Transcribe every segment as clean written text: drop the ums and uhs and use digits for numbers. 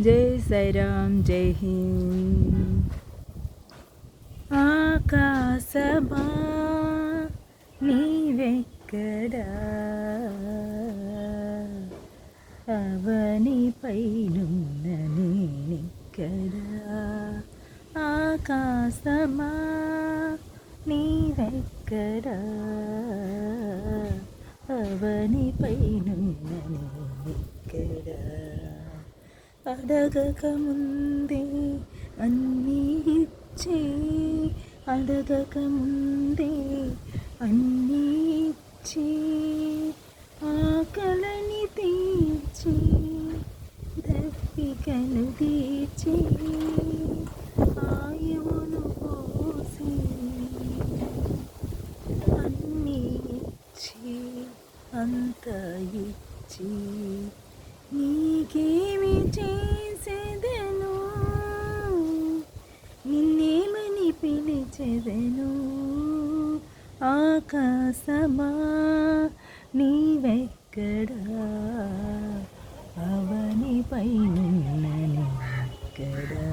జై సాయిరామ్, జై హింద్. ఆకాశమా నీవెక్కడా, అవనిపైనున్న నేనెక్కడా. ఆకాశమా నీవెక్కడా, అవనిపైనున్న నేనెక్కడా. అడగక ముందే అన్నీ ఇచ్చి, అడగక ముందే అన్నీ ఇచ్చి, ఆకలిని తీర్చి, దప్పికను తీర్చి, ఆయువును పోసి, అన్నీ ఇచ్చి, అంత ఇచ్చి, నీకేమి చేసేదను, నిన్నేమని పిలిచెదను. ఆకాశమా నీవెక్కడా, అవనిపైనున్న నేనెక్కడా.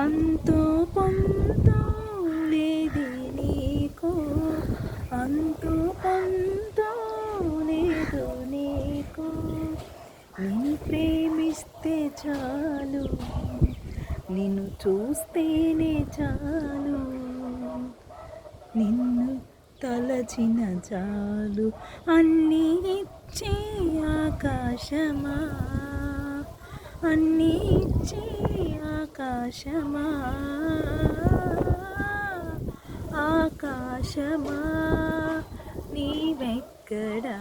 అంతో పొంతో లేదే నీకు, అంతో పొంతో లేదు నీకు. నిన్ను ప్రేమిస్తే చాలు, నిన్ను చూస్తేనే చాలు, నిన్ను తలచిన చాలు. అన్నీ ఇచ్చే ఆకాశమా, అన్నీ ఇచ్చే ఆకాశమా, ఆకాశమా నీవెక్కడా,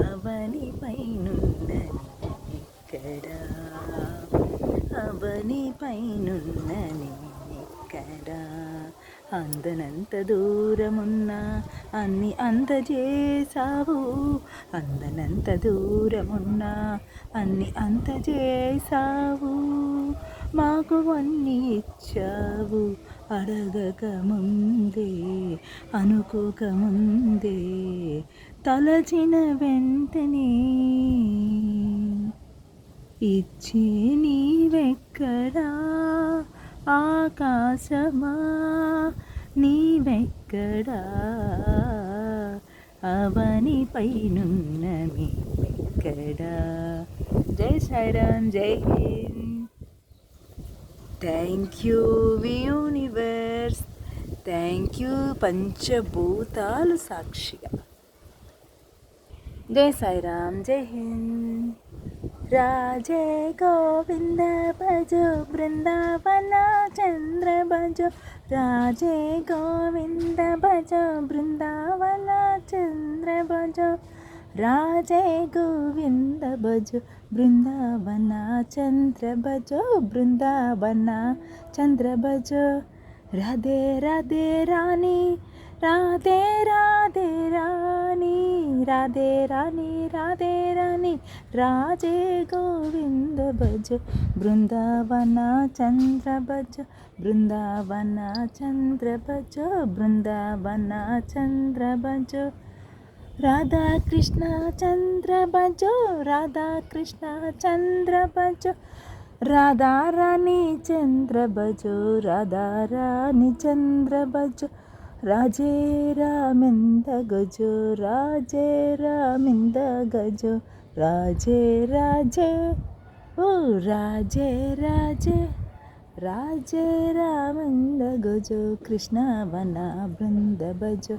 అవనిపైనున్న నేనెక్కడా, అవనిపైనున్న నేనెక్కడా. అందనంత దూరమున్నా అన్ని అందజేసావు, అందనంత దూరమున్నా అన్ని అందజేసావు. మాకు అన్నీ ఇచ్చావు, అడగక ముందే అనుకోక ముందే, తలచిన వెంటనే ఇచ్చే నీవెక్కడా. ఆకాశమా నీవెక్కడా, అవనిపైనున్న మేమెక్కడా. జై సాయిరామ్, జై Hind. Thank you universe, thank you పంచభూతాలు సాక్షిగా. జై సాయిరామ్, జై హింద్. రాజే గోవింద భజో, బృందావన చంద్ర భజో. రాజే గోవింద భజో, బృందావన చంద్ర భజో. రాజే గోవింద భజో, బృందావన చంద్ర భజో, బృందావన చంద్ర భజో. రాధే రాధే రాణి, రాధే రాధే రాణి, రాధే రాణి, రాధే రాణి. రాజే గోవింద భజో, బృందావన చంద్ర భజో, బృందావన చంద్ర భజో, బృందావన చంద్ర భజో. రాధా కృష్ణ చంద్ర భజో, రాధా కృష్ణ చంద్ర భజో. రాధా రాణి చంద్ర భజో, రాధా రాణి చంద్ర భజో. రాజే రామింద గజో, రాజే రామింద గజో. రాజే రాజే ఓ రాజే రాజే, రాజే రామింద గజో. కృష్ణ వన బృంద భజో.